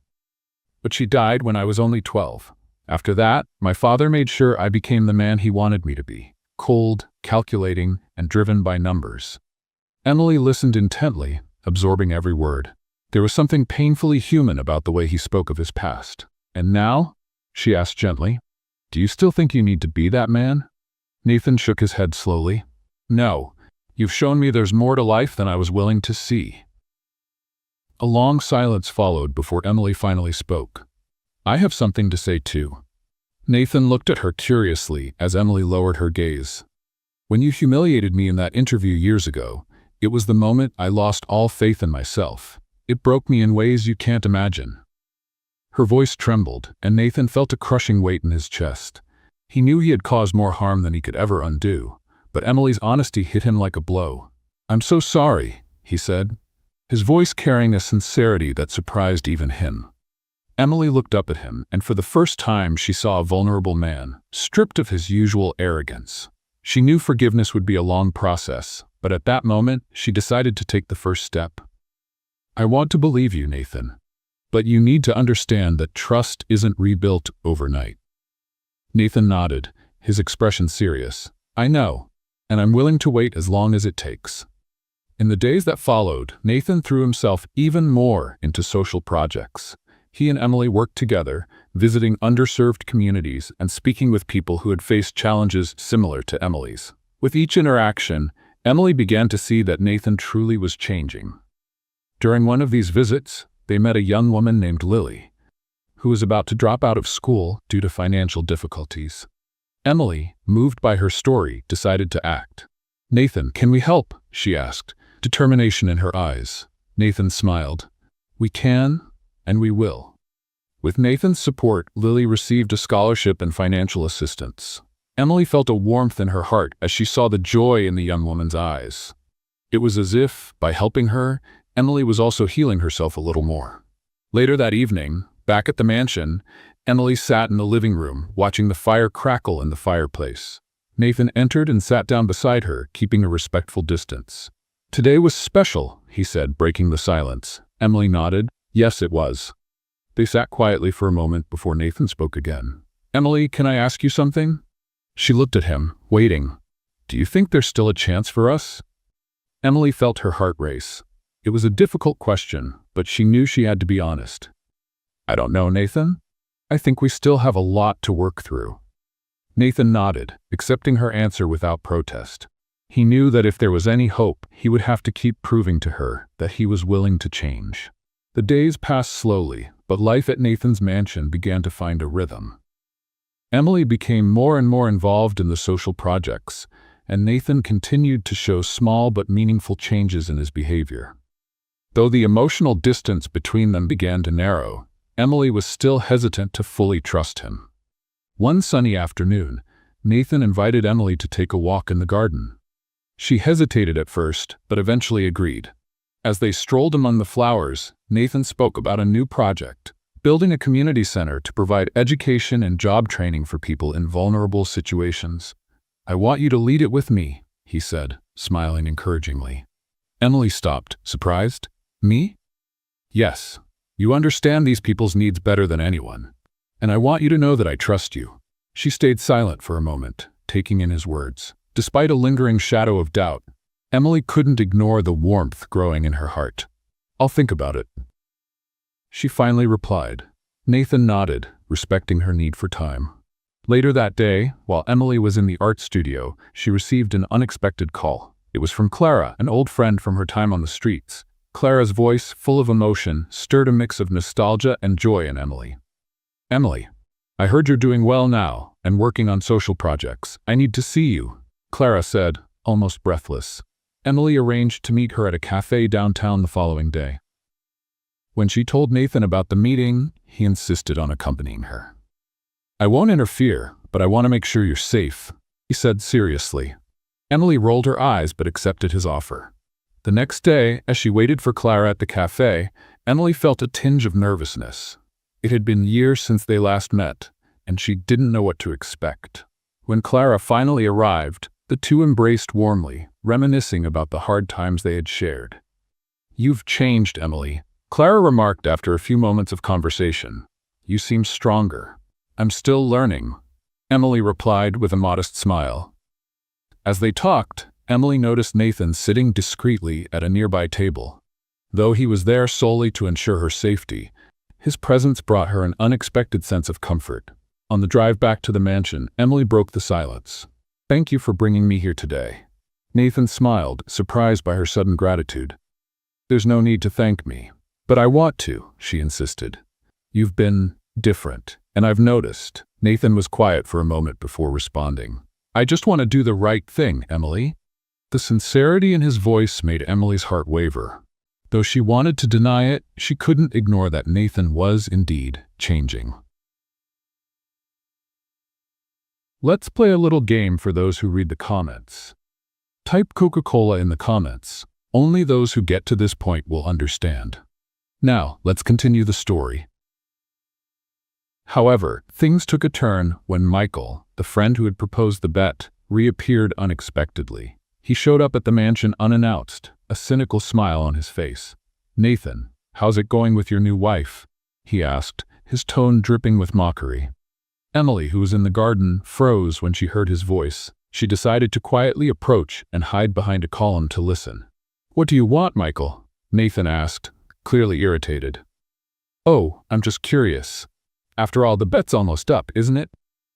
But she died when I was only 12. After that, my father made sure I became the man he wanted me to be, cold, calculating, and driven by numbers." Emily listened intently, absorbing every word. There was something painfully human about the way he spoke of his past. "And now?" she asked gently. "Do you still think you need to be that man?" Nathan shook his head slowly. "No. You've shown me there's more to life than I was willing to see." A long silence followed before Emily finally spoke. "I have something to say too." Nathan looked at her curiously as Emily lowered her gaze. "When you humiliated me in that interview years ago, it was the moment I lost all faith in myself. It broke me in ways you can't imagine." Her voice trembled, and Nathan felt a crushing weight in his chest. He knew he had caused more harm than he could ever undo, but Emily's honesty hit him like a blow. "I'm so sorry," he said, his voice carrying a sincerity that surprised even him. Emily looked up at him, and for the first time she saw a vulnerable man, stripped of his usual arrogance. She knew forgiveness would be a long process, but at that moment she decided to take the first step. "I want to believe you, Nathan. But you need to understand that trust isn't rebuilt overnight." Nathan nodded, his expression serious. "I know, and I'm willing to wait as long as it takes." In the days that followed, Nathan threw himself even more into social projects. He and Emily worked together, visiting underserved communities and speaking with people who had faced challenges similar to Emily's. With each interaction, Emily began to see that Nathan truly was changing. During one of these visits, they met a young woman named Lily, who was about to drop out of school due to financial difficulties. Emily, moved by her story, decided to act. "Nathan, can we help?" she asked, determination in her eyes. Nathan smiled. "We can, and we will." With Nathan's support, Lily received a scholarship and financial assistance. Emily felt a warmth in her heart as she saw the joy in the young woman's eyes. It was as if, by helping her, Emily was also healing herself a little more. Later that evening, back at the mansion, Emily sat in the living room, watching the fire crackle in the fireplace. Nathan entered and sat down beside her, keeping a respectful distance. "Today was special," he said, breaking the silence. Emily nodded. "Yes, it was." They sat quietly for a moment before Nathan spoke again. "Emily, can I ask you something?" She looked at him, waiting. "Do you think there's still a chance for us?" Emily felt her heart race. It was a difficult question, but she knew she had to be honest. "I don't know, Nathan. I think we still have a lot to work through." Nathan nodded, accepting her answer without protest. He knew that if there was any hope, he would have to keep proving to her that he was willing to change. The days passed slowly, but life at Nathan's mansion began to find a rhythm. Emily became more and more involved in the social projects, and Nathan continued to show small but meaningful changes in his behavior. Though the emotional distance between them began to narrow, Emily was still hesitant to fully trust him. One sunny afternoon, Nathan invited Emily to take a walk in the garden. She hesitated at first, but eventually agreed. As they strolled among the flowers, Nathan spoke about a new project, building a community center to provide education and job training for people in vulnerable situations. "I want you to lead it with me," he said, smiling encouragingly. Emily stopped, surprised. "Me?" "Yes. You understand these people's needs better than anyone. And I want you to know that I trust you." She stayed silent for a moment, taking in his words. Despite a lingering shadow of doubt, Emily couldn't ignore the warmth growing in her heart. "I'll think about it," she finally replied. Nathan nodded, respecting her need for time. Later that day, while Emily was in the art studio, she received an unexpected call. It was from Clara, an old friend from her time on the streets. Clara's voice, full of emotion, stirred a mix of nostalgia and joy in Emily. "Emily, I heard you're doing well now and working on social projects. I need to see you," Clara said, almost breathless. Emily arranged to meet her at a cafe downtown the following day. When she told Nathan about the meeting, he insisted on accompanying her. "I won't interfere, but I want to make sure you're safe," he said seriously. Emily rolled her eyes but accepted his offer. The next day, as she waited for Clara at the cafe, Emily felt a tinge of nervousness. It had been years since they last met, and she didn't know what to expect. When Clara finally arrived, the two embraced warmly, reminiscing about the hard times they had shared. "You've changed, Emily," Clara remarked after a few moments of conversation. "You seem stronger." "I'm still learning," Emily replied with a modest smile. As they talked, Emily noticed Nathan sitting discreetly at a nearby table. Though he was there solely to ensure her safety, his presence brought her an unexpected sense of comfort. On the drive back to the mansion, Emily broke the silence. "Thank you for bringing me here today." Nathan smiled, surprised by her sudden gratitude. "There's no need to thank me. But I want to," she insisted. "You've been different, and I've noticed." Nathan was quiet for a moment before responding. "I just want to do the right thing, Emily." The sincerity in his voice made Emily's heart waver. Though she wanted to deny it, she couldn't ignore that Nathan was indeed changing. Let's play a little game for those who read the comments. Type Coca-Cola in the comments. Only those who get to this point will understand. Now, let's continue the story. However, things took a turn when Michael, the friend who had proposed the bet, reappeared unexpectedly. He showed up at the mansion unannounced, a cynical smile on his face. "Nathan, how's it going with your new wife?" he asked, his tone dripping with mockery. Emily, who was in the garden, froze when she heard his voice. She decided to quietly approach and hide behind a column to listen. "What do you want, Michael?" Nathan asked, clearly irritated. "Oh, I'm just curious. After all, the bet's almost up, isn't it?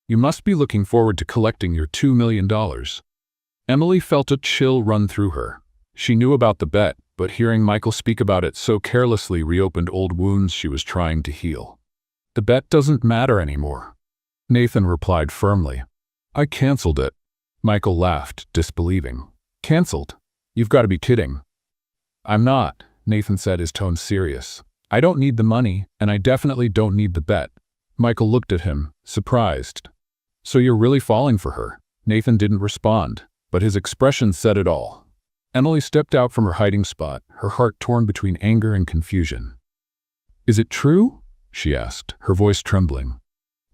You must be looking forward to collecting your $2 million. Emily felt a chill run through her. She knew about the bet, but hearing Michael speak about it so carelessly reopened old wounds she was trying to heal. "The bet doesn't matter anymore," Nathan replied firmly. "I canceled it." Michael laughed, disbelieving. "Canceled? You've got to be kidding." "I'm not," Nathan said, his tone serious. "I don't need the money, and I definitely don't need the bet." Michael looked at him, surprised. "So you're really falling for her?" Nathan didn't respond, but his expression said it all. Emily stepped out from her hiding spot, her heart torn between anger and confusion. "Is it true?" she asked, her voice trembling.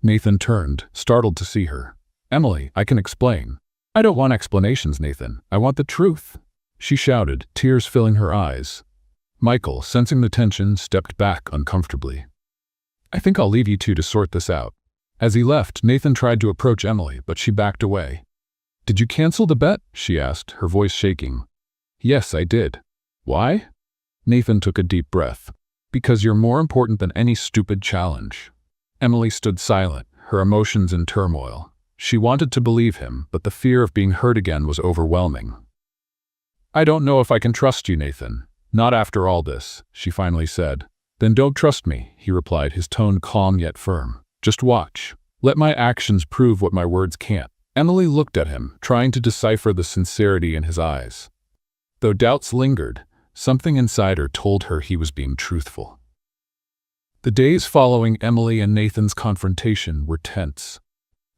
Nathan turned, startled to see her. "Emily, I can explain." "I don't want explanations, Nathan. I want the truth," she shouted, tears filling her eyes. Michael, sensing the tension, stepped back uncomfortably. "I think I'll leave you two to sort this out." As he left, Nathan tried to approach Emily, but she backed away. "Did you cancel the bet?" she asked, her voice shaking. "Yes, I did." "Why?" Nathan took a deep breath. "Because you're more important than any stupid challenge." Emily stood silent, her emotions in turmoil. She wanted to believe him, but the fear of being hurt again was overwhelming. "I don't know if I can trust you, Nathan. Not after all this," she finally said. "Then don't trust me," he replied, his tone calm yet firm. "Just watch. Let my actions prove what my words can't." Emily looked at him, trying to decipher the sincerity in his eyes. Though doubts lingered, something inside her told her he was being truthful. The days following Emily and Nathan's confrontation were tense.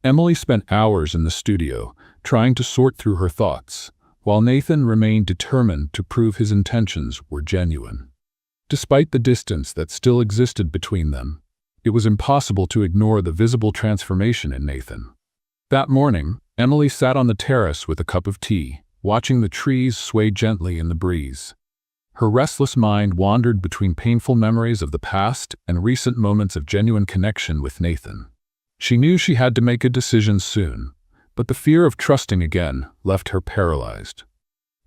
Emily spent hours in the studio, trying to sort through her thoughts, while Nathan remained determined to prove his intentions were genuine. Despite the distance that still existed between them, it was impossible to ignore the visible transformation in Nathan. That morning, Emily sat on the terrace with a cup of tea, watching the trees sway gently in the breeze. Her restless mind wandered between painful memories of the past and recent moments of genuine connection with Nathan. She knew she had to make a decision soon, but the fear of trusting again left her paralyzed.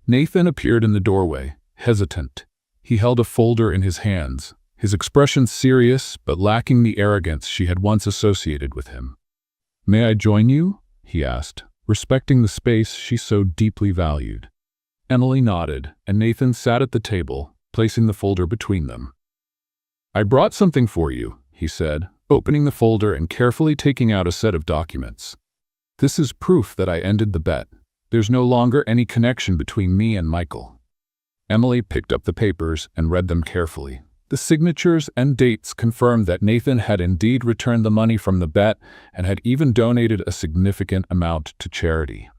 Nathan appeared in the doorway, hesitant. He held a folder in his hands, his expression serious but lacking the arrogance she had once associated with him. "May I join you?" he asked, respecting the space she so deeply valued. Emily nodded, and Nathan sat at the table, placing the folder between them. "I brought something for you," he said, opening the folder and carefully taking out a set of documents. "This is proof that I ended the bet. There's no longer any connection between me and Michael." Emily picked up the papers and read them carefully. The signatures and dates confirmed that Nathan had indeed returned the money from the bet and had even donated a significant amount to charity.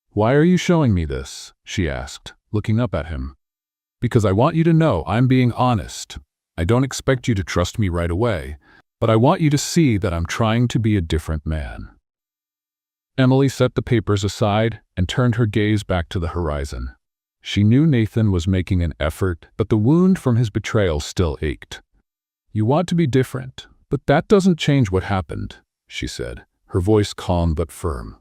"Why are you showing me this?" she asked, looking up at him. "Because I want you to know I'm being honest. I don't expect you to trust me right away, but I want you to see that I'm trying to be a different man." Emily set the papers aside and turned her gaze back to the horizon. She knew Nathan was making an effort, but the wound from his betrayal still ached. "You want to be different, but that doesn't change what happened," she said, her voice calm but firm.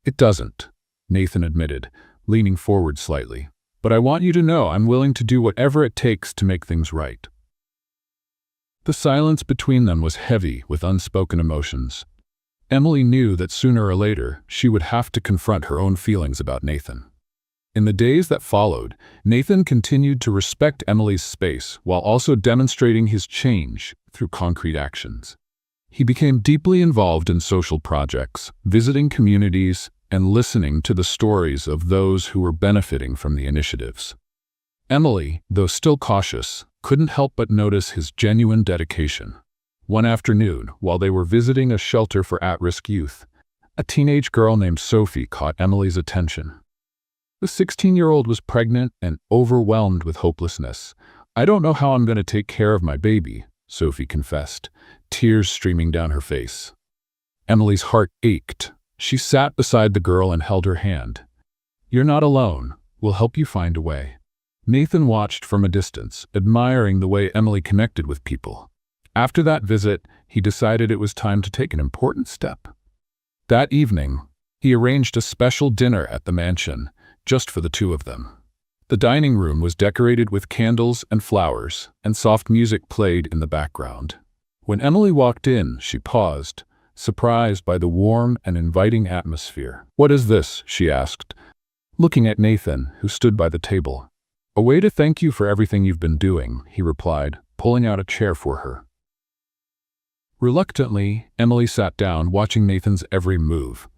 "It doesn't," Nathan admitted, leaning forward slightly. "But I want you to know I'm willing to do whatever it takes to make things right." The silence between them was heavy with unspoken emotions. Emily knew that sooner or later she would have to confront her own feelings about Nathan. In the days that followed, Nathan continued to respect Emily's space while also demonstrating his change through concrete actions. He became deeply involved in social projects, visiting communities, and listening to the stories of those who were benefiting from the initiatives. Emily, though still cautious, couldn't help but notice his genuine dedication. One afternoon, while they were visiting a shelter for at-risk youth, a teenage girl named Sophie caught Emily's attention. The 16-year-old was pregnant and overwhelmed with hopelessness. "I don't know how I'm going to take care of my baby," Sophie confessed, tears streaming down her face. Emily's heart ached. She sat beside the girl and held her hand. "You're not alone. We'll help you find a way." Nathan watched from a distance, admiring the way Emily connected with people. After that visit, he decided it was time to take an important step. That evening, he arranged a special dinner at the mansion, just for the two of them. The dining room was decorated with candles and flowers, and soft music played in the background. When Emily walked in, she paused, surprised by the warm and inviting atmosphere. "What is this?" she asked, looking at Nathan, who stood by the table. "A way to thank you for everything you've been doing," he replied, pulling out a chair for her. Reluctantly, Emily sat down, watching Nathan's every move.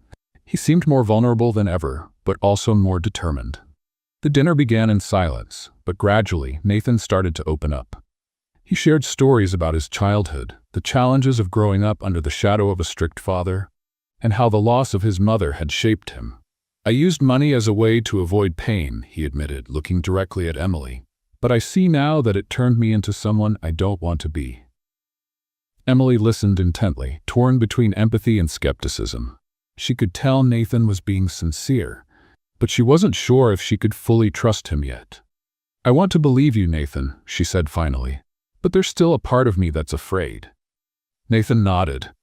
He seemed more vulnerable than ever, but also more determined. The dinner began in silence, but gradually Nathan started to open up. He shared stories about his childhood, the challenges of growing up under the shadow of a strict father, and how the loss of his mother had shaped him. "I used money as a way to avoid pain," he admitted, looking directly at Emily. "But I see now that it turned me into someone I don't want to be." Emily listened intently, torn between empathy and skepticism. She could tell Nathan was being sincere, but she wasn't sure if she could fully trust him yet. "I want to believe you, Nathan," she said finally, "but there's still a part of me that's afraid." Nathan nodded,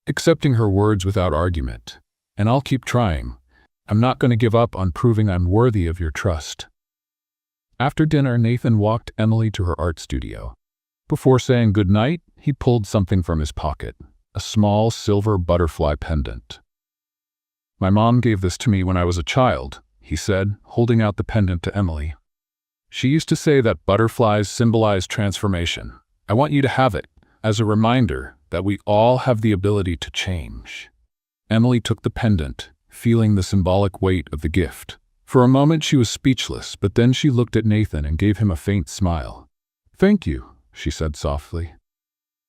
accepting her words without argument. "And I'll keep trying. I'm not going to give up on proving I'm worthy of your trust." After dinner, Nathan walked Emily to her art studio. Before saying goodnight, he pulled something from his pocket, a small silver butterfly pendant. "My mom gave this to me when I was a child," he said, holding out the pendant to Emily. "She used to say that butterflies symbolize transformation. I want you to have it, as a reminder that we all have the ability to change." Emily took the pendant, feeling the symbolic weight of the gift. For a moment she was speechless, but then she looked at Nathan and gave him a faint smile. "Thank you," she said softly.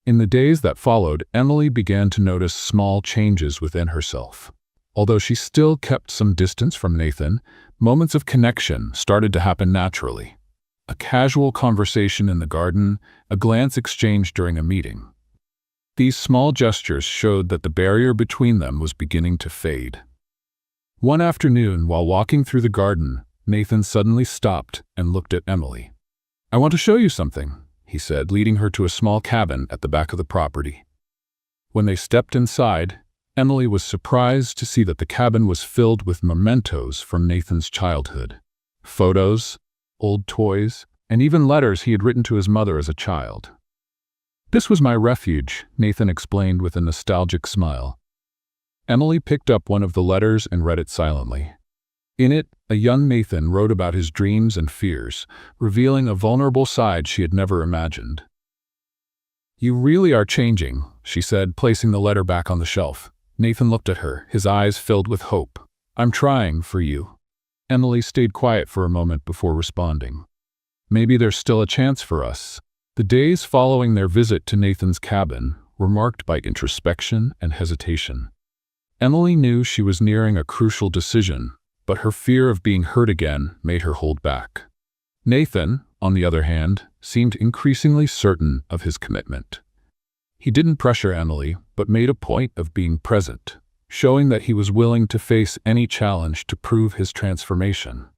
In the days that followed, Emily began to notice small changes within herself. Although she still kept some distance from Nathan, moments of connection started to happen naturally. A casual conversation in the garden, a glance exchanged during a meeting. These small gestures showed that the barrier between them was beginning to fade. One afternoon, while walking through the garden, Nathan suddenly stopped and looked at Emily. "I want to show you something," he said, leading her to a small cabin at the back of the property. When they stepped inside, Emily was surprised to see that the cabin was filled with mementos from Nathan's childhood. Photos, old toys, and even letters he had written to his mother as a child. "This was my refuge," Nathan explained with a nostalgic smile. Emily picked up one of the letters and read it silently. In it, a young Nathan wrote about his dreams and fears, revealing a vulnerable side she had never imagined. "You really are changing," she said, placing the letter back on the shelf. Nathan looked at her, his eyes filled with hope. "I'm trying for you." Emily stayed quiet for a moment before responding. "Maybe there's still a chance for us." The days following their visit to Nathan's cabin were marked by introspection and hesitation. Emily knew she was nearing a crucial decision, but her fear of being hurt again made her hold back. Nathan, on the other hand, seemed increasingly certain of his commitment. He didn't pressure Emily, but made a point of being present, showing that he was willing to face any challenge to prove his transformation.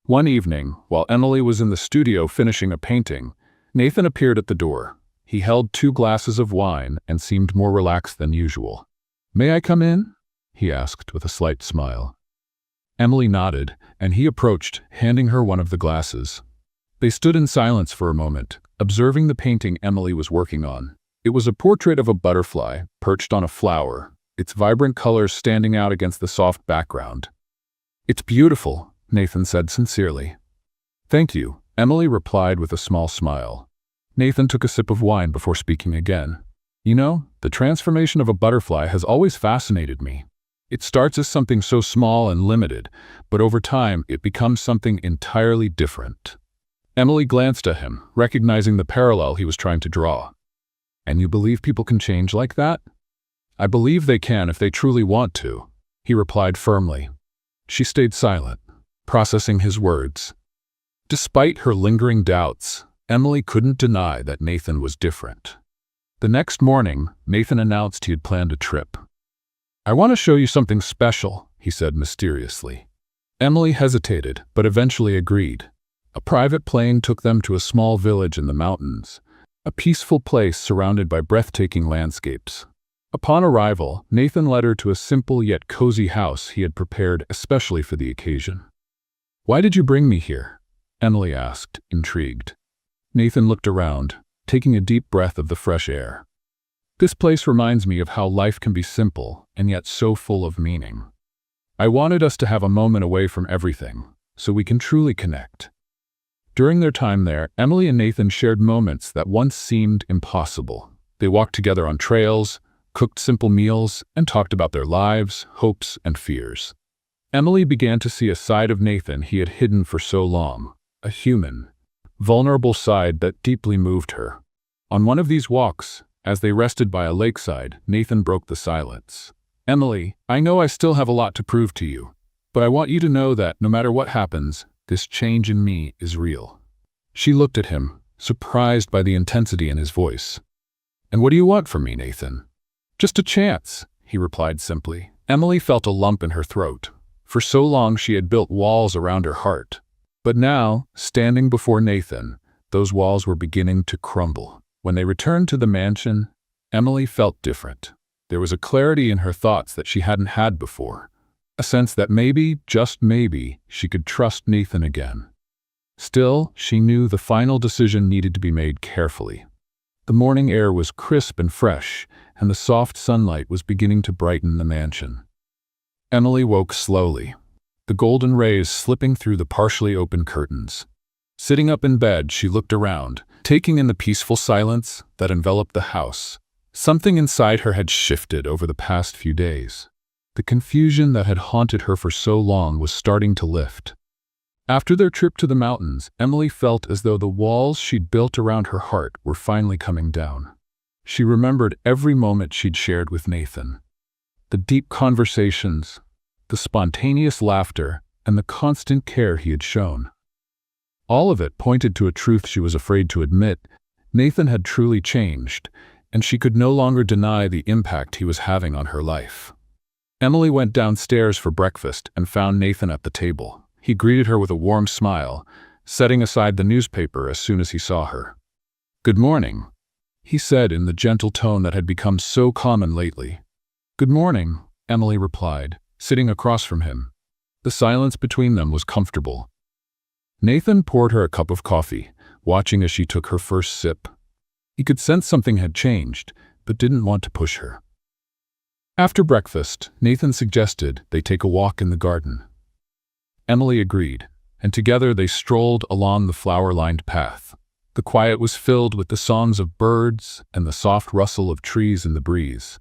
One evening, while Emily was in the studio finishing a painting, Nathan appeared at the door. He held 2 glasses of wine and seemed more relaxed than usual. "May I come in?" he asked with a slight smile. Emily nodded, and he approached, handing her one of the glasses. They stood in silence for a moment, observing the painting Emily was working on. It was a portrait of a butterfly, perched on a flower, its vibrant colors standing out against the soft background. "It's beautiful," Nathan said sincerely. "Thank you," Emily replied with a small smile. Nathan took a sip of wine before speaking again. "You know, the transformation of a butterfly has always fascinated me. It starts as something so small and limited, but over time it becomes something entirely different." Emily glanced at him, recognizing the parallel he was trying to draw. "And you believe people can change like that?" "I believe they can if they truly want to," he replied firmly. She stayed silent, processing his words. Despite her lingering doubts, Emily couldn't deny that Nathan was different. The next morning, Nathan announced he had planned a trip. "I want to show you something special," he said mysteriously. Emily hesitated, but eventually agreed. A private plane took them to a small village in the mountains, a peaceful place surrounded by breathtaking landscapes. Upon arrival, Nathan led her to a simple yet cozy house he had prepared especially for the occasion. "Why did you bring me here?" Emily asked, intrigued. Nathan looked around, taking a deep breath of the fresh air. "This place reminds me of how life can be simple and yet so full of meaning. I wanted us to have a moment away from everything, so we can truly connect." During their time there, Emily and Nathan shared moments that once seemed impossible. They walked together on trails, cooked simple meals, and talked about their lives, hopes, and fears. Emily began to see a side of Nathan he had hidden for so long, a human, vulnerable side that deeply moved her. On one of these walks, as they rested by a lakeside, Nathan broke the silence. "Emily, I know I still have a lot to prove to you, but I want you to know that no matter what happens, this change in me is real." She looked at him, surprised by the intensity in his voice. "And what do you want from me, Nathan?" "Just a chance," he replied simply. Emily felt a lump in her throat. For so long she had built walls around her heart. But now, standing before Nathan, those walls were beginning to crumble. When they returned to the mansion, Emily felt different. There was a clarity in her thoughts that she hadn't had before. A sense that maybe, just maybe, she could trust Nathan again. Still, she knew the final decision needed to be made carefully. The morning air was crisp and fresh, and the soft sunlight was beginning to brighten the mansion. Emily woke slowly, the golden rays slipping through the partially open curtains. Sitting up in bed, she looked around, taking in the peaceful silence that enveloped the house. Something inside her had shifted over the past few days. The confusion that had haunted her for so long was starting to lift. After their trip to the mountains, Emily felt as though the walls she'd built around her heart were finally coming down. She remembered every moment she'd shared with Nathan. The deep conversations, the spontaneous laughter, and the constant care he had shown. All of it pointed to a truth she was afraid to admit. Nathan had truly changed, and she could no longer deny the impact he was having on her life. Emily went downstairs for breakfast and found Nathan at the table. He greeted her with a warm smile, setting aside the newspaper as soon as he saw her. "Good morning," he said in the gentle tone that had become so common lately. "Good morning," Emily replied, sitting across from him. The silence between them was comfortable. Nathan poured her a cup of coffee, watching as she took her first sip. He could sense something had changed, but didn't want to push her. After breakfast, Nathan suggested they take a walk in the garden. Emily agreed, and together they strolled along the flower-lined path. The quiet was filled with the songs of birds and the soft rustle of trees in the breeze.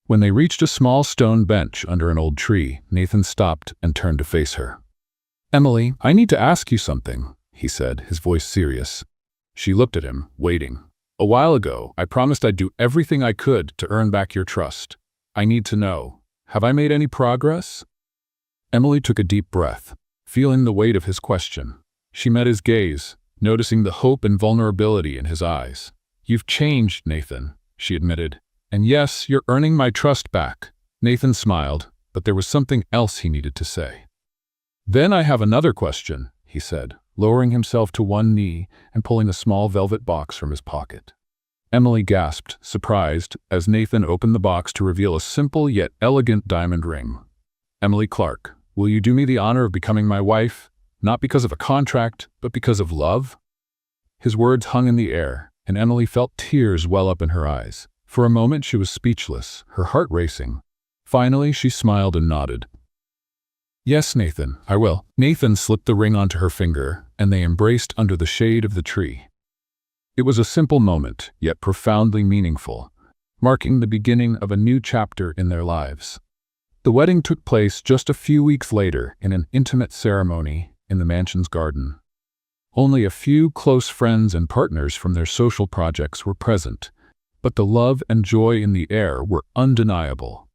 When they reached a small stone bench under an old tree, Nathan stopped and turned to face her. "Emily, I need to ask you something," he said, his voice serious. She looked at him, waiting. "A while ago, I promised I'd do everything I could to earn back your trust. I need to know, have I made any progress?" Emily took a deep breath, feeling the weight of his question. She met his gaze, noticing the hope and vulnerability in his eyes. "You've changed, Nathan," she admitted. "And yes, you're earning my trust back." Nathan smiled, but there was something else he needed to say. "Then I have another question," he said, lowering himself to one knee and pulling a small velvet box from his pocket. Emily gasped, surprised, as Nathan opened the box to reveal a simple yet elegant diamond ring. "Emily Clark, will you do me the honor of becoming my wife, not because of a contract, but because of love?" His words hung in the air, and Emily felt tears well up in her eyes. For a moment she was speechless, her heart racing. Finally, she smiled and nodded. "Yes, Nathan, I will." Nathan slipped the ring onto her finger, and they embraced under the shade of the tree. It was a simple moment, yet profoundly meaningful, marking the beginning of a new chapter in their lives. The wedding took place just a few weeks later in an intimate ceremony in the mansion's garden. Only a few close friends and partners from their social projects were present, but the love and joy in the air were undeniable.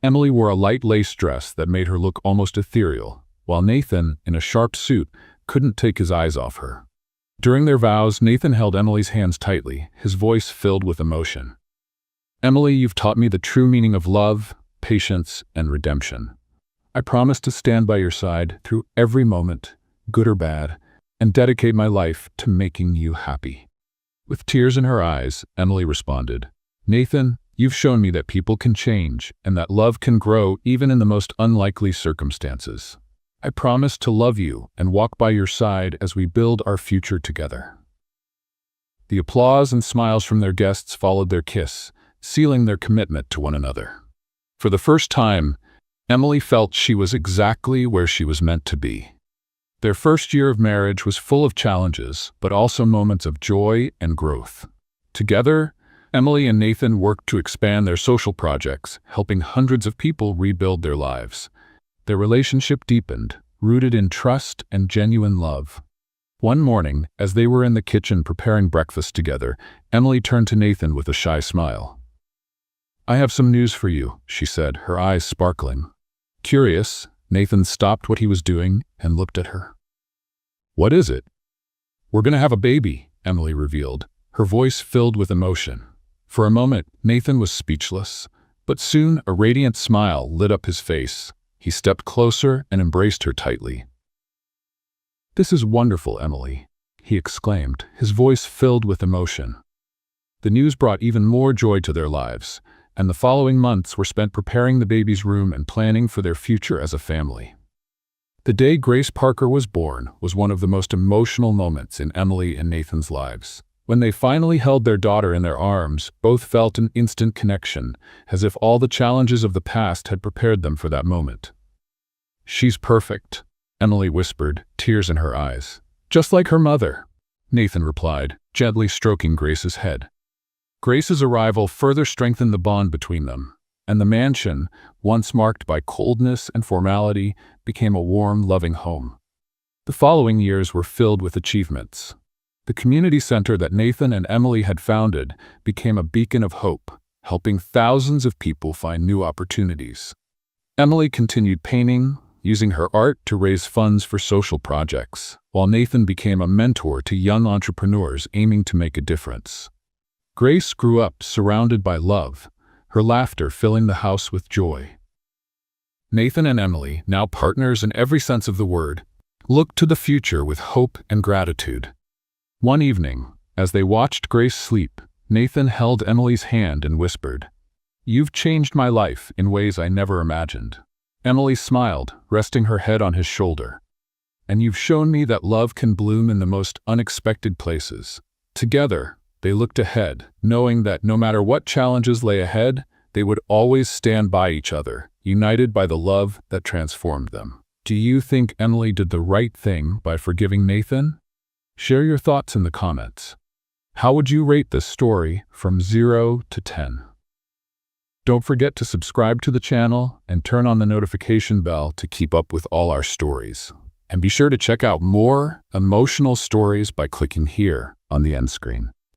Emily wore a light lace dress that made her look almost ethereal, while Nathan, in a sharp suit, couldn't take his eyes off her. During their vows, Nathan held Emily's hands tightly, his voice filled with emotion. "Emily, you've taught me the true meaning of love, patience, and redemption. I promise to stand by your side through every moment, good or bad, and dedicate my life to making you happy." With tears in her eyes, Emily responded, "Nathan, you've shown me that people can change and that love can grow even in the most unlikely circumstances. I promise to love you and walk by your side as we build our future together." The applause and smiles from their guests followed their kiss, sealing their commitment to one another. For the first time, Emily felt she was exactly where she was meant to be. Their first year of marriage was full of challenges, but also moments of joy and growth. Together, Emily and Nathan worked to expand their social projects, helping hundreds of people rebuild their lives. Their relationship deepened, rooted in trust and genuine love. One morning, as they were in the kitchen preparing breakfast together, Emily turned to Nathan with a shy smile. "I have some news for you," she said, her eyes sparkling. Curious, Nathan stopped what he was doing and looked at her. "What is it?" "We're going to have a baby," Emily revealed, her voice filled with emotion. For a moment, Nathan was speechless, but soon a radiant smile lit up his face. He stepped closer and embraced her tightly. "This is wonderful, Emily," he exclaimed, his voice filled with emotion. The news brought even more joy to their lives, and the following months were spent preparing the baby's room and planning for their future as a family. The day Grace Parker was born was one of the most emotional moments in Emily and Nathan's lives. When they finally held their daughter in their arms, both felt an instant connection, as if all the challenges of the past had prepared them for that moment. "She's perfect," Emily whispered, tears in her eyes. "Just like her mother," Nathan replied, gently stroking Grace's head. Grace's arrival further strengthened the bond between them, and the mansion, once marked by coldness and formality, became a warm, loving home. The following years were filled with achievements. The community center that Nathan and Emily had founded became a beacon of hope, helping thousands of people find new opportunities. Emily continued painting, using her art to raise funds for social projects, while Nathan became a mentor to young entrepreneurs aiming to make a difference. Grace grew up surrounded by love, her laughter filling the house with joy. Nathan and Emily, now partners in every sense of the word, looked to the future with hope and gratitude. One evening, as they watched Grace sleep, Nathan held Emily's hand and whispered, "You've changed my life in ways I never imagined." Emily smiled, resting her head on his shoulder. "And you've shown me that love can bloom in the most unexpected places." Together, they looked ahead, knowing that no matter what challenges lay ahead, they would always stand by each other, united by the love that transformed them. Do you think Emily did the right thing by forgiving Nathan? Share your thoughts in the comments. How would you rate this story from 0 to 10? Don't forget to subscribe to the channel and turn on the notification bell to keep up with all our stories. And be sure to check out more emotional stories by clicking here on the end screen.